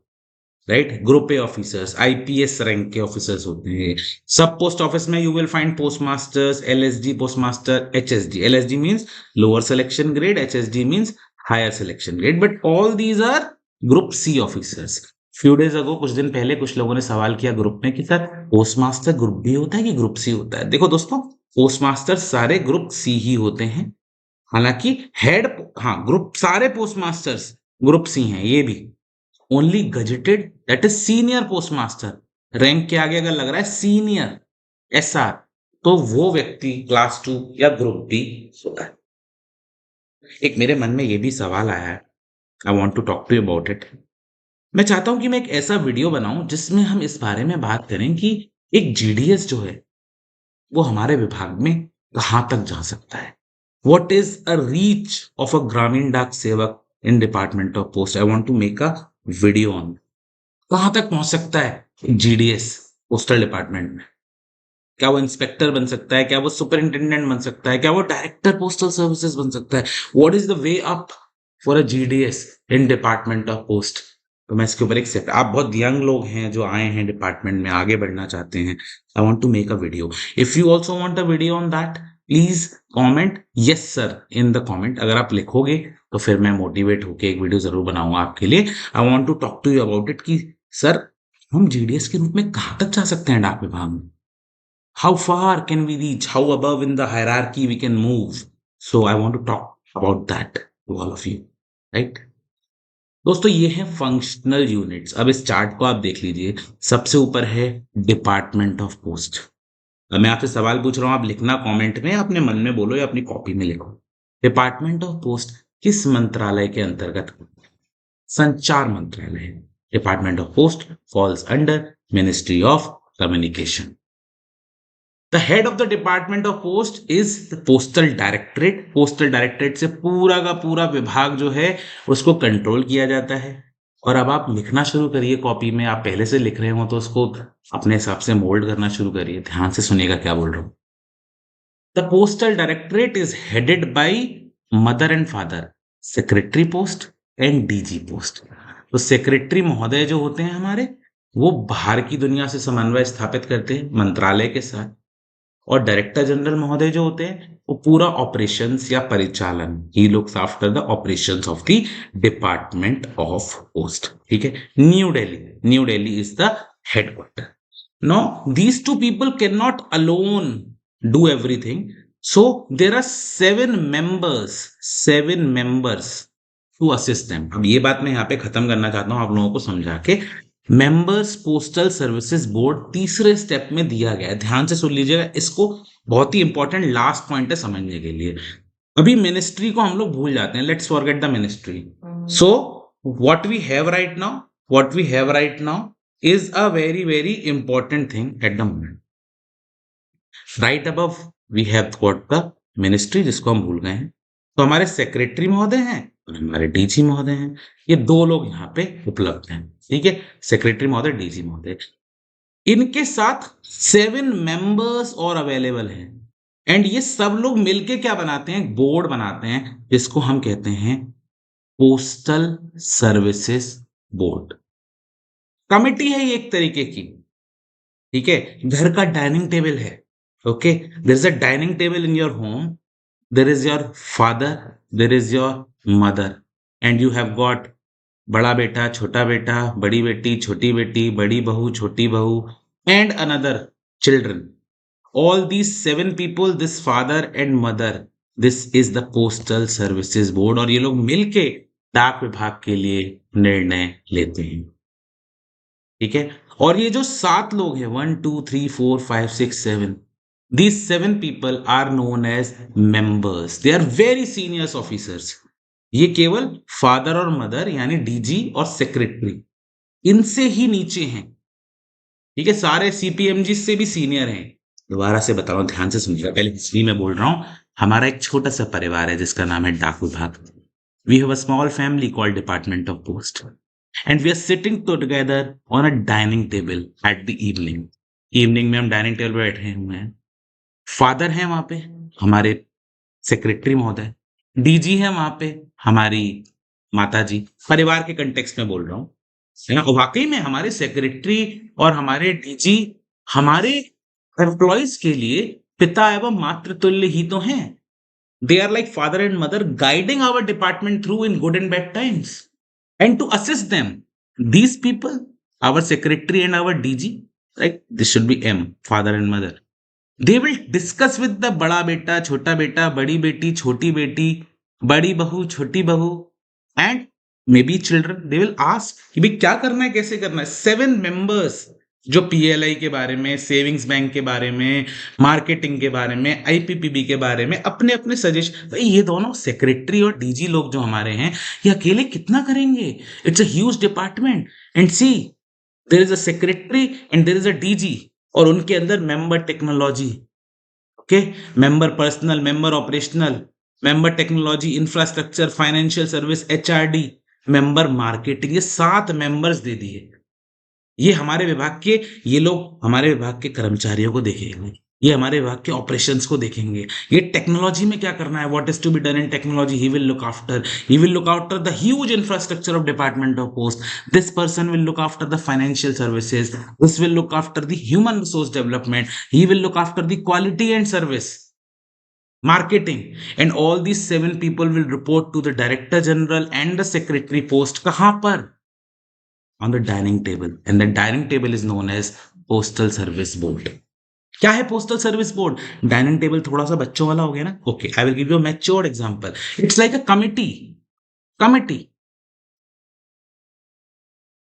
right. Group A officers IPS rank के ऑफिसर्स होते हैं। सब पोस्ट ऑफिस में you will find post masters, LSD postmaster, HSD. LSD means lower selection grade, HSD means higher selection grade, but all these are group C officers. Few days ago, कुछ दिन पहले कुछ लोगों ने सवाल किया ग्रुप में कि सर पोस्टमास्टर ग्रुप बी होता है कि ग्रुप सी होता है? देखो दोस्तों, पोस्टमास्टर सारे ग्रुप सी ही होते हैं, हालांकि हेड, हाँ, ग्रुप सारे पोस्टमास्टर्स ग्रुप सी हैं ये भी। Only gazetted, that is senior postmaster, rank के आगे अगर लग रहा है सीनियर एसआर, तो वो व्यक्ति क्लास 2 या ग्रुप बी होता है। एक मेरे मन में ये भी सवाल आया है, I want to talk to you about it. मैं चाहता हूं कि मैं एक ऐसा वीडियो बनाऊं जिसमें हम इस बारे में बात करें कि एक जीडीएस जो है वो हमारे विभाग में कहां तक जा सकता है। What is a reach of a ग्रामीण डाक सेवक in department of post? I want to make a video on कहां तक पहुंच सकता है जीडीएस पोस्टल डिपार्टमेंट में। क्या वो इंस्पेक्टर बन सकता है? क्या वो सुपरिंटेंडेंट बन सकता है? क्या वो डायरेक्टर पोस्टल सर्विसेज बन सकता है? What is the way up for a GDS in department of post? तो मैं इसके ऊपर एक सेट, आप बहुत यंग लोग हैं जो आए हैं डिपार्टमेंट में, आगे बढ़ना चाहते हैं, I want to make a video. If you also want a video on that, please comment yes sir in the comment. अगर आप लिखोगे तो फिर मैं मोटिवेट होकर एक वीडियो जरूर बनाऊंगा आपके लिए। I want to talk to you about it कि सर हम जीडीएस के रूप में कहां तक जा सकते हैं डाक विभाग में। How far can we reach? How above in the hierarchy we can move? So I want to talk about that to all of you, right? दोस्तों ये है फंक्शनल यूनिट्स। अब इस चार्ट को आप देख लीजिए, सबसे ऊपर है डिपार्टमेंट ऑफ पोस्ट। अब मैं आपसे सवाल पूछ रहा हूं, आप लिखना कमेंट में, अपने मन में बोलो या अपनी कॉपी में लिखो। डिपार्टमेंट ऑफ पोस्ट किस मंत्रालय के अंतर्गत? संचार मंत्रालय। Department of post falls under ministry of communication. The head of the department of post is the postal directorate. Postal directorate से पूरा का पूरा विभाग जो है उसको कंट्रोल किया जाता है। और अब आप लिखना शुरू करिए कॉपी में, आप पहले से लिख रहे हो तो उसको अपने हिसाब से मोल्ड करना शुरू करिए। ध्यान से सुनिएगा क्या बोल रहा हूं। The postal directorate is headed by mother and father, secretary post and DG post. तो सेक्रेटरी महोदय जो होते हैं हमारे, वो बाहर की दुनिया से समन्वय स्थापित करते हैं मंत्रालय के साथ, और डायरेक्टर जनरल महोदय जो होते हैं वो पूरा ऑपरेशंस या परिचालन, he looks after the operations of the department of post. ठीक है, New Delhi, New Delhi is the headquarter. Now these two people can not alone do everything, so there are 7 members to assist them. अब ये बात मैं यहाँ पे खत्म करना चाहता हूं आप लोगों को समझा के। मेंबर्स पोस्टल सर्विसेज बोर्ड तीसरे स्टेप में दिया गया है, ध्यान से सुन लीजिएगा इसको, बहुत ही इंपॉर्टेंट लास्ट पॉइंट है समझने के लिए। अभी मिनिस्ट्री को हम लोग भूल जाते हैं, let's forget the ministry. So what we have right now, what we have right now is a very very important thing at the moment. Right above we have got the ministry, जिसको हम भूल गए हैं। तो हमारे secretary महोदय हैं और हमारे डीजी महोदय हैं, ये दो लोग यहाँ पे उपलब्ध हैं। ठीक है, सेक्रेटरी महोदय, डीजी महोदय, इनके साथ 7 members और अवेलेबल हैं। एंड ये सब लोग मिलके क्या बनाते हैं? बोर्ड बनाते हैं, जिसको हम कहते हैं पोस्टल सर्विसेज बोर्ड। कमिटी है ये एक तरीके की। ठीक है, घर का डाइनिंग टेबल है। Okay, there is a dining table in your home, there is your father, there is your mother, and you have got बड़ा बेटा, छोटा बेटा, बड़ी बेटी, छोटी बेटी, बड़ी बहू, छोटी बहू, and another children. All these 7 people, this father and mother, this is the postal services board. और ये लोग मिलके डाक विभाग के लिए निर्णय लेते हैं। ठीक है, और ये जो 7 लोग हैं, 1 2 3 4 5 6 7, these 7 people are known as members. They are very senior officers. ये केवल फादर और मदर यानी डीजी और सेक्रेटरी, इनसे ही नीचे हैं। ठीक है, सारे सीपीएमजी से भी सीनियर हैं। दोबारा से बता रहा हूं, ध्यान से सुनिएगा, पहले हिस्ट्री में बोल रहा हूं। हमारा एक छोटा सा परिवार है जिसका नाम है डाक विभाग। We have a small family called department of post. And we are sitting together on a dining table at the evening. Evening में हम डाइनिंग टेबल पर बैठे हुए हैं। फादर हैं वहां पे, हमारे सेक्रेटरी महोदय। डीजी है वहां पे, हमारी माता जी। परिवार के कंटेक्स्ट में बोल रहा हूँ, है ना? और वाकई में हमारे सेक्रेटरी और हमारे डीजी हमारे एम्प्लॉयज के लिए पिता एवं मातृतुल्य ही तो हैं। They are like father and mother, guiding our department through in good and bad times and to assist them. These people, our secretary and our DG, right? This should be M, father and mother. They will discuss with the बड़ा बेटा, छोटा बेटा, बड़ी बेटी, छोटी बेटी, बड़ी बहू, छोटी बहू, and maybe children. They will ask कि भाई क्या करना है, कैसे करना है। 7 members जो PLI के बारे में, सेविंग्स बैंक के बारे में, मार्केटिंग के बारे में, IPPB के बारे में अपने अपने सजेशन। भाई ये दोनों सेक्रेटरी और डीजी लोग जो हमारे हैं, ये अकेले कितना करेंगे? It's a huge department. And see, there is a secretary and there is a DG, और उनके अंदर member technology, okay, member personnel, member operational, member technology, infrastructure, financial service, HRD, member marketing, ये 7 मेंबर्स दे दिए। ये हमारे विभाग के, ये लोग हमारे विभाग के कर्मचारियों को देखेंगे, ये हमारे विभाग के ऑपरेशंस को देखेंगे, ये टेक्नोलॉजी में क्या करना है, what is to be done in technology, he will look after the huge infrastructure of department of post. This person will look after the financial services, this will look after the human resource development, he will look after the quality and service, marketing, and all these 7 people will report to the director general and the secretary post। कहां पर? On the dining table, and the dining table is known as postal service board। क्या है postal service board? Dining table थोड़ा सा बच्चों वाला हो गया ना, okay, I will give you a matured example. It's like a committee,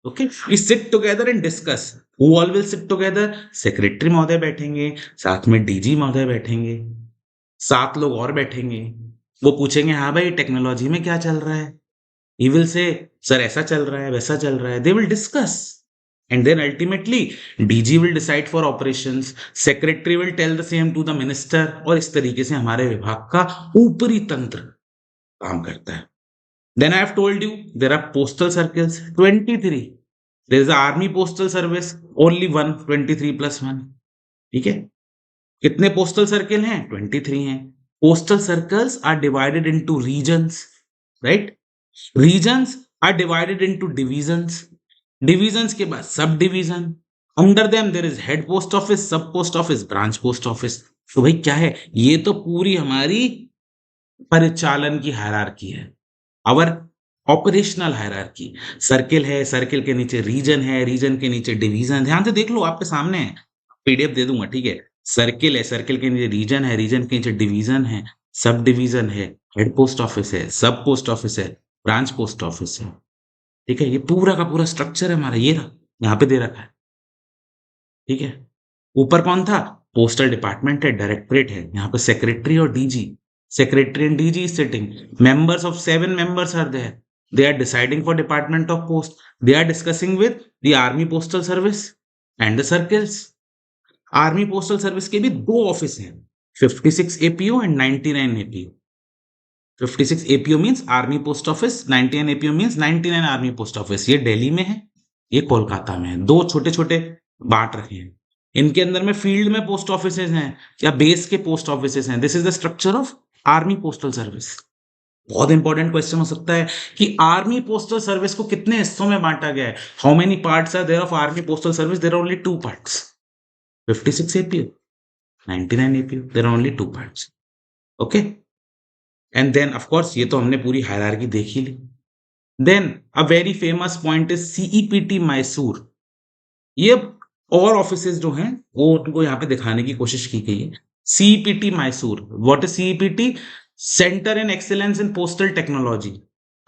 okay. We sit together and discuss. Who all will sit together? Secretary महोदय बैठेंगे, साथ में डीजी महोदय बैठेंगे, 7 लोग और बैठेंगे। वो पूछेंगे, हाँ भाई टेक्नोलॉजी में क्या चल रहा है? He will say, sir, ऐसा चल रहा है, वैसा चल रहा है। They will discuss. And then ultimately, DG will decide for operations, secretary will tell the same to the minister, और इस तरीके से हमारे विभाग का ऊपरी तंत्र काम करता है। Then I have told you, there are postal circles, 23. There is the army postal service, only one, 23 plus 1. ठीक है? कितने पोस्टल सर्कल हैं? 23 हैं। Postal circles are divided into regions, right? Regions are divided into divisions. Divisions के बाद sub division. Under them there is head post office, sub post office, branch post office. तो भाई क्या है? ये तो पूरी हमारी परिचालन की हायरार्की है, आवर ऑपरेशनल हायरार्की। सर्किल है, सर्किल के नीचे रीजन है, रीजन के नीचे डिवीजन। ध्यान से देख लो, आपके सामने है, PDF दे दूंगा, ठीक है? सर्किल है, सर्किल के नीचे रीजन है, रीजन के नीचे डिवीजन है, सब डिवीजन है, हेड पोस्ट ऑफिस है, सब पोस्ट ऑफिस है, ब्रांच पोस्ट ऑफिस है। ठीक है? ये पूरा का पूरा स्ट्रक्चर है हमारा, ये रहा, यहाँ पे दे रखा है। ठीक है? ऊपर कौन था? पोस्टल डिपार्टमेंट है, डायरेक्टरेट है, यहाँ पे सेक्रेटरी और DG. Secretary and DG is sitting, members of 7 members are there, they are deciding for department of post, they are discussing with the army postal service and the circles. Army postal service के भी 2 office हैं, 56 APO and 99 APO। 56 APO means army post office, 99 APO means 99 army post office. ये दिल्ली में है, ये कोलकाता में है। 2 छोटे छोटे बांट रखे हैं। इनके अंदर में फील्ड में पोस्ट ऑफिस हैं या बेस के पोस्ट ऑफिस हैं। This is the structure of army postal service. बहुत इंपॉर्टेंट क्वेश्चन हो सकता है कि आर्मी पोस्टल सर्विस को कितने हिस्सों में बांटा गया है। How many parts are there of army postal service? There are only 2 parts, 56 APO, 99 APO, there are only 2 parts, okay. And then of course ये तो हमने पूरी हायरार्की देख ही ली। Then a very famous point is CEPT Mysore. ये और offices जो हैं वो उनको यहाँ पे दिखाने की कोशिश की गई है। CEPT Mysore, what is CEPT? Centre in excellence in postal technology.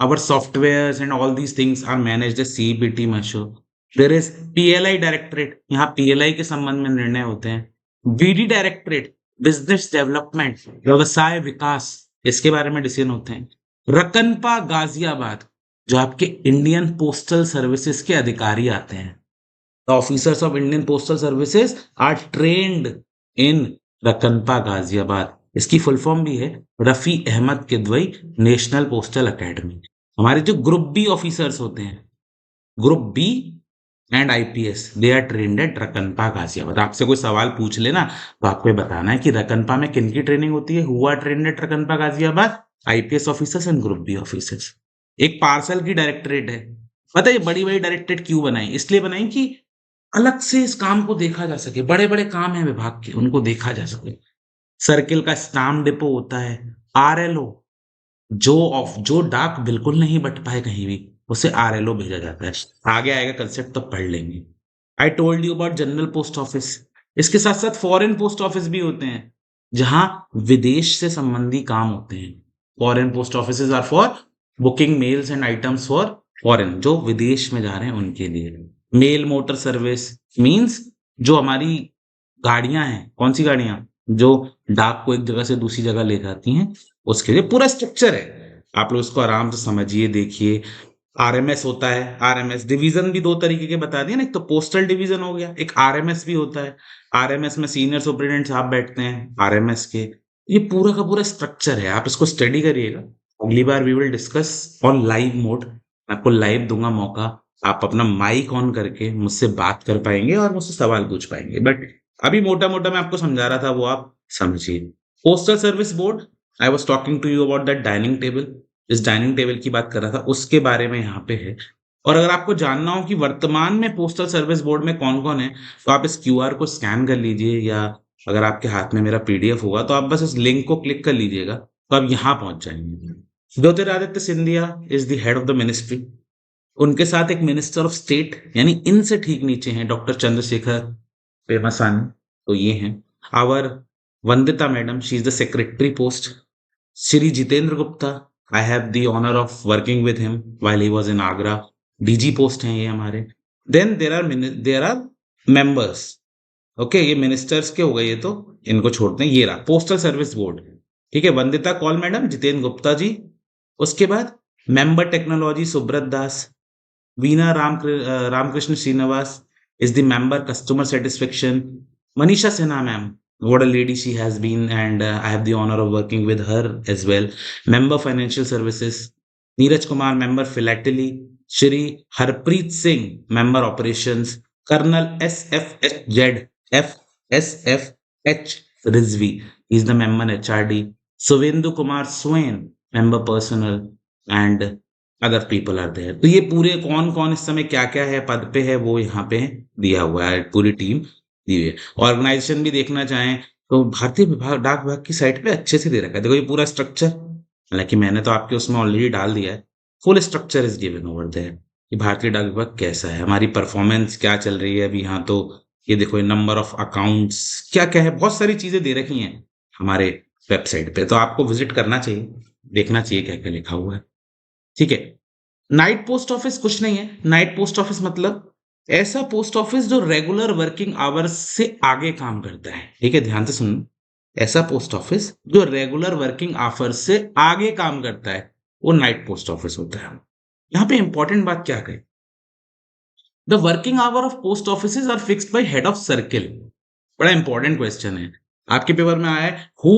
Our softwares and all these things are managed as CEPT Mysore. There is PLI directorate, यहाँ PLI के संबंध में निर्णय होते हैं। BD डायरेक्टरेट, बिजनेस डेवलपमेंट, व्यवसाय विकास, इसके बारे में डिसीजन होते हैं। रकनपा गाजियाबाद, जो आपके इंडियन पोस्टल सर्विसेज के अधिकारी आते हैं। The officers of Indian postal services are trained in RAKNPA Ghaziabad. इसकी फुल फॉर्म भी है Rafi Ahmed Kidwai national postal academy. हमारे जो ग्रुप B ऑफिसर्स होते हैं, group B and IPS they are trained at RAKNPA Ghaziabad. आपसे कोई सवाल पूछ लेना तो आपको ये बताना है कि रकनपा में किन की ट्रेनिंग होती है। Who are trained at RAKNPA Ghaziabad? IPS officers and group B officers. एक पार्सल की डायरेक्टरेट है। पता है बड़ी बड़ी डायरेक्टरेट क्यों बनाई? इसलिए बनाई कि अलग से इस काम को देखा जा सके। बड़े बड़े काम है विभाग के, उनको देखा जा सके। सर्किल का स्टाम्प डिपो होता है। आरएलओ, जो डाक बिल्कुल नहीं बट पाए कहीं भी, उसे आरएलओ भेजा जाता है। आगे आएगा कंसेप्ट तो पढ़ लेंगे। I told you about general post office. इसके साथ साथ फॉरेन पोस्ट ऑफिस भी होते हैं, जहां विदेश से संबंधी काम होते हैं। Foreign post office are for booking mails and items for foreign, जो विदेश में जा रहे हैं उनके लिए। मेल मोटर सर्विस मीन्स जो हमारी गाड़ियां हैं, कौन सी गाड़ियां? जो डाक को एक जगह से दूसरी जगह ले जाती हैं, उसके लिए पूरा स्ट्रक्चर है। आप लोग उसको आराम से समझिए, देखिए। आरएमएस होता है। आरएमएस डिवीजन भी दो तरीके के बता दिए ना, एक तो पोस्टल डिवीजन हो गया, एक आरएमएस भी होता है। आरएमएस में सीनियर सुपरिटेंडेंट साहब बैठते हैं आरएमएस के। ये पूरा का पूरा स्ट्रक्चर है, आप इसको स्टडी करिएगा। अगली बार we will discuss on live mode. मैं आपको लाइव दूंगा मौका, आप अपना माइक ऑन करके मुझसे बात कर पाएंगे और मुझसे सवाल पूछ पाएंगे। बट अभी मोटा मोटा मैं आपको समझा रहा था, वो आप समझिए। Postal service board, I was talking to you about that dining table. इस डाइनिंग टेबल की बात कर रहा था, उसके बारे में यहाँ पे है। और अगर आपको जानना हो कि वर्तमान में पोस्टल सर्विस बोर्ड में कौन कौन है, तो आप इस क्यूआर को स्कैन कर लीजिए, या अगर आपके हाथ में मेरा पीडीएफ होगा तो आप बस इस लिंक को क्लिक कर लीजिएगा, तो आप यहाँ पहुंच जाएंगे। Jyotiraditya Scindia is the head of the ministry. उनके साथ एक मिनिस्टर ऑफ स्टेट, यानी इनसे ठीक नीचे हैं डॉक्टर चंद्रशेखर पेमासानी, तो ये हैं। Our Vandita madam, she is the secretary post. Shri Jitendra Gupta, I have the honour of working with him while he was in Agra, DG post हैं ये हमारे। Then there are members. Okay, ये मिनिस्टर्स के हो गए, ये तो इनको छोड़ते हैं। ये रहा पोस्टल सर्विस बोर्ड, ठीक है। वंदिता कौल मैडम, जितेंद्र गुप्ता जी। उसके बाद member technology Subrata Das. Veena Ramakrishna Srinivas is the member customer satisfaction. Manisha Sinha ma'am, what a lady she has been, and I have the honor of working with her as well. Member financial services. Neeraj Kumar, member philately. Shri Harpreet Singh, member operations. Colonel SFH Rizvi, he is the member HRD. Suvendu Kumar Swain, member personnel, and other people are there. तो ये पूरे कौन कौन इस समय क्या क्या है पद पे है, वो यहाँ पे दिया हुआ है, पूरी टीम दी हुई है। ऑर्गेनाइजेशन भी देखना चाहें तो भारतीय विभाग डाक विभाग की साइट पे अच्छे से दे रखा है। देखो ये पूरा स्ट्रक्चर, हालांकि मैंने तो आपके उसमें ऑलरेडी डाल दिया है। Full structure is given over there कि भारतीय डाक विभाग कैसा है, हमारी परफॉर्मेंस क्या चल रही है अभी। यहाँ तो ये देखो, नंबर ऑफ अकाउंट्स क्या क्या है, बहुत सारी चीजें दे रखी हैं हमारे वेबसाइट पे, तो आपको विजिट करना चाहिए, देखना चाहिए क्या क्या लिखा हुआ है, ठीक है। नाइट पोस्ट ऑफिस कुछ नहीं है। नाइट पोस्ट ऑफिस मतलब ऐसा पोस्ट ऑफिस जो रेगुलर वर्किंग आवर्स से आगे काम करता है, ठीक है, ध्यान से सुनो। ऐसा पोस्ट ऑफिस जो रेगुलर वर्किंग आवर्स से आगे काम करता है, वो नाइट पोस्ट ऑफिस होता है। यहाँ पे इंपॉर्टेंट बात क्या कहे, the working hour of post office are fixed by head of circle. बड़ा इंपॉर्टेंट क्वेश्चन है, आपके पेपर में आया है। Who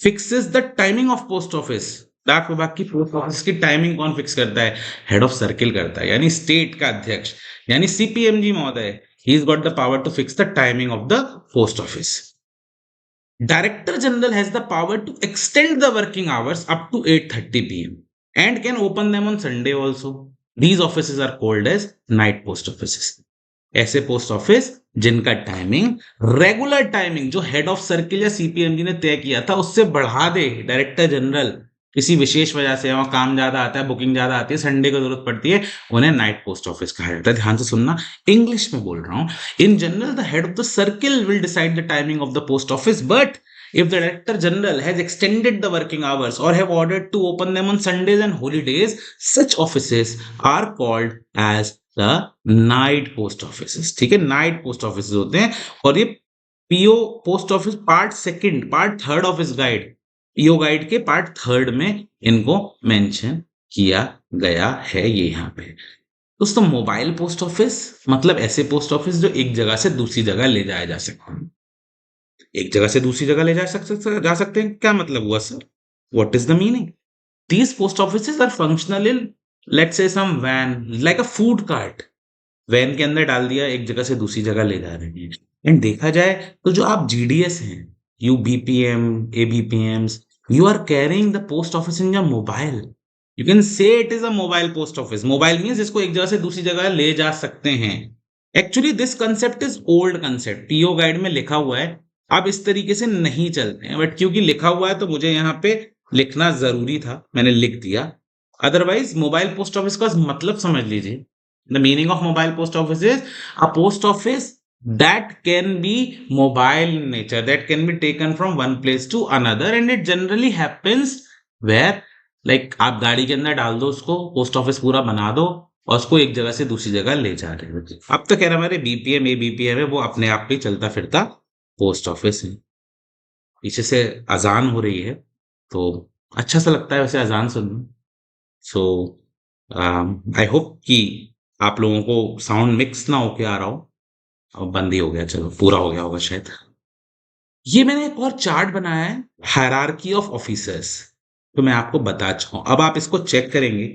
fixes the timing of post office? डाक विभाग की पोस्ट ऑफिस की टाइमिंग कौन फिक्स करता है? हेड ऑफ सर्किल करता है, यानी स्टेट का अध्यक्ष, यानी सीपीएमजी महोदय। He is got the power to fix the timing of the post office. Director General has the power to extend the working hours up to 8:30 p.m. and can open them on Sunday also. These offices are called as night post offices. ऐसे post office जिनका timing, regular timing जो head of circle या सीपीएमजी ने तय किया था उससे बढ़ा दे डायरेक्टर जनरल, किसी विशेष वजह से वहां काम ज्यादा आता है, बुकिंग ज्यादा आती है, संडे को जरूरत पड़ती है, उन्हें नाइट पोस्ट ऑफिस कहा जाता है। ध्यान से सुनना, इंग्लिश में बोल रहा हूं। In general the head of the circle will decide the timing of the post office, but if the director general has extended the working hours or have ordered to open them on Sundays and holidays, such offices are called as the night post offices। ठीक है, night post office होते हैं। और ये PO post office part third of इस guide, PO guide के part third में इनको मेंशन किया गया है, ये यहाँ पे। दोस्तों, मोबाइल पोस्ट ऑफिस मतलब ऐसे पोस्ट ऑफिस जो एक जगह से दूसरी जगह ले जाया जा सकते हैं। एक जगह से दूसरी जगह ले जा सकते हैं, क्या मतलब हुआ sir? What is the meaning? These post offices are functional in, let's say, some van, like a food cart. Van के अंदर डाल दिया, एक जगह से दूसरी जगह ले जा रहे हैं। एंड देखा जाए तो जो आप जीडीएस हैं, you BPM, ABPMs, you are carrying the post office in your mobile. You can say it is a mobile post office. Mobile means इसको एक जगह से दूसरी जगह ले जा सकते हैं। Actually this concept is old concept, PO guide में लिखा हुआ है। आप इस तरीके से नहीं चलते हैं, बट क्योंकि लिखा हुआ है तो मुझे यहाँ पे लिखना जरूरी था, मैंने लिख दिया। अदरवाइज मोबाइल पोस्ट ऑफिस का मतलब समझ लीजिए। The meaning of mobile post office is a post office that can be mobile in nature, that can be taken from one place to another, and it generally happens where like आप गाड़ी के अंदर डाल दो उसको, post office पूरा बना दो और उसको एक जगह से दूसरी जगह ले जा रहे हो। अब तो कह रहा हमारे बीपीएम एबीपीएम है, वो अपने आप पे चलता फिरता पोस्ट ऑफिस है। पीछे से अजान हो रही है तो अच्छा सा लगता है वैसे अजान सुनना। सो आई होप कि आप लोगों को साउंड मिक्स ना होके आ रहा हो। अब बंद ही हो गया, चलो पूरा हो गया होगा शायद। ये मैंने एक और चार्ट बनाया है, हायरार्की ऑफ ऑफिसर्स, तो मैं आपको बता चुका हूं। अब आप इसको चेक करेंगे,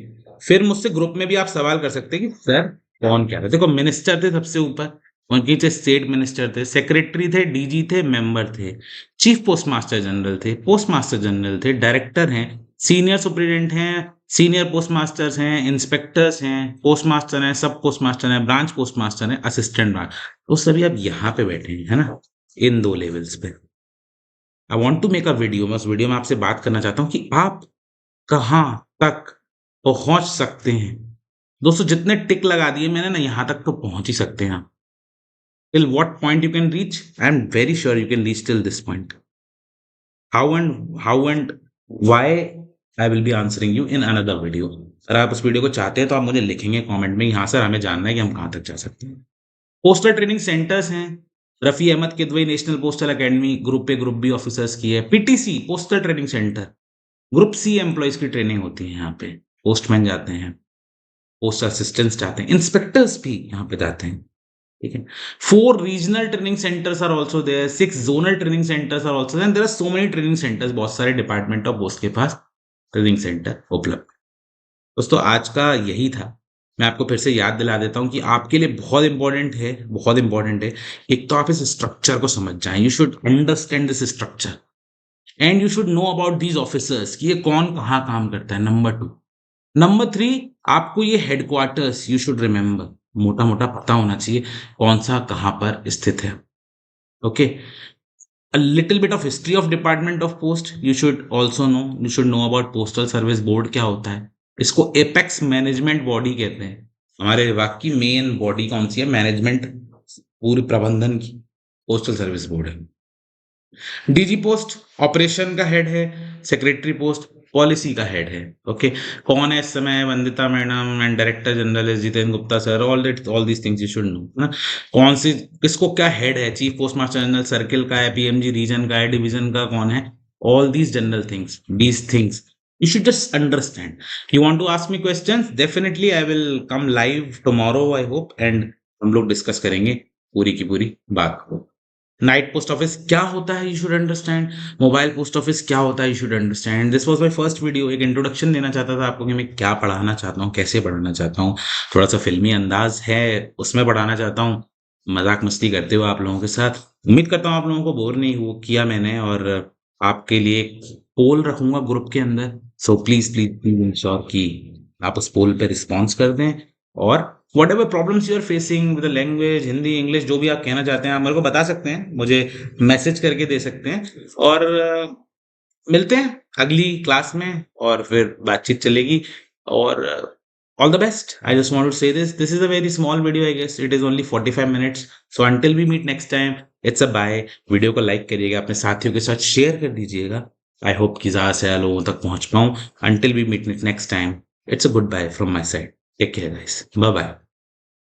फिर मुझसे ग्रुप में भी आप सवाल कर सकते हैं कि सर कौन क्या था। देखो मिनिस्टर थे सबसे ऊपर, उनके नीचे स्टेट मिनिस्टर थे, सेक्रेटरी थे, डीजी थे, मेंबर थे, चीफ पोस्ट मास्टर जनरल थे, पोस्ट मास्टर जनरल थे, डायरेक्टर हैं, सीनियर सुप्रिटेंडेंट हैं, सीनियर पोस्ट मास्टर्स हैं, इंस्पेक्टर्स हैं, पोस्ट मास्टर हैं, सब पोस्ट मास्टर हैं, ब्रांच पोस्ट मास्टर हैं, असिस्टेंट ब्रांच। तो सभी अब यहाँ पे बैठे हैं, है ना, इन 2 लेवल्स पे। I want to make a video, मैं उस वीडियो में आपसे बात करना चाहता हूँ कि आप कहाँ तक पहुँच सकते हैं। दोस्तों जितने टिक लगा दिए मैंने ना, यहाँ तक तो पहुँच ही सकते हैं आप। Till what point you can reach? I am very sure you can reach till this point. How and why I will be answering you in another video. अगर आप उस वीडियो को चाहते हैं तो आप मुझे लिखेंगे कमेंट में, यहाँ सर हमें जानना है कि हम कहाँ तक जा सकते हैं। पोस्टल ट्रेनिंग सेंटर्स हैं, Rafi Ahmed Kidwai national postal academy, group A group B officers की है। PTC postal training centre, group C employees की ट्रेनिंग होती है यहाँ पे। पोस्टमैन जाते हैं, पोस्ट असिस्टेंट्स जाते हैं, इंस्पेक्टर्स भी यहाँ पे जाते हैं। ठीक है। 4 regional training centres are also there, 6 zonal training centres are also there, and there are so many training centres, बहुत सारे डिपार्टमेंट ऑफ पोस्ट के पास ट्रेनिंग सेंटर उपलब्ध। दोस्तों आज का यही था। मैं आपको फिर से याद दिला देता हूँ कि आपके लिए बहुत इंपॉर्टेंट है, बहुत इंपॉर्टेंट है। एक तो आप इस स्ट्रक्चर को समझ जाएं, you should understand this structure and you should know about these officers कि ये कौन कहाँ काम करता है। नंबर 2, नंबर 3, आपको ये हेडक्वार्टर्स यू शुड रिमेंबर, मोटा मोटा पता होना चाहिए कौन सा कहाँ पर स्थित है। Okay, a little bit of history of Department of Post you should also know. You should know about Postal Service Board क्या होता है। इसको एपेक्स मैनेजमेंट बॉडी कहते हैं। हमारे विभाग की मेन बॉडी कौन सी है, मैनेजमेंट पूरे प्रबंधन की, पोस्टल सर्विस बोर्ड है। डीजी पोस्ट ऑपरेशन का हेड है, सेक्रेटरी पोस्ट पॉलिसी का हेड है। ओके, कौन है इस समय, Vandita madam, and director general है Jitendra Gupta sir. All these things you should know ना। कौन सी किसको क्या हेड है, chief post master general circle का है, पीएमजी रीजन का है, डिवीजन का कौन है। All these general things, these things you should just understand. You want to ask me questions, definitely I will come live tomorrow I hope, and हम लोग discuss करेंगे पूरी की पूरी बात को। नाइट पोस्ट ऑफिस क्या होता है, you should understand. Mobile post office क्या होता है, you should understand. This was my first video, एक इंट्रोडक्शन देना चाहता था आपको कि मैं क्या पढ़ाना चाहता हूँ, कैसे पढ़ाना चाहता हूँ। थोड़ा सा फिल्मी अंदाज है उसमें पढ़ाना चाहता हूँ, मजाक मस्ती करते हुए आप लोगों के साथ। उम्मीद करता हूँ आप लोगों को बोर नहीं हो किया मैंने, और आपके लिए एक पोल रखूंगा ग्रुप के अंदर। So please please please ensure कि आप उस पोल पे रिस्पॉन्स कर दें, और whatever problems you are facing with language, Hindi English जो भी आप कहना चाहते हैं आप मेरे को बता सकते हैं, मुझे मैसेज करके दे सकते हैं। और मिलते हैं अगली क्लास में और फिर बातचीत चलेगी। और all the best. I just want to say this is a very small video, I guess it is only 45 minutes. So until we meet next time, it's a bye. Video को like करिएगा, अपने साथियों के साथ share कर दीजिएगा। I hope कि ज़्यादा से ज़्यादा लोगों तक पहुंच पाऊं। Until we meet next time, it's a goodbye from my side. Take care guys, bye bye.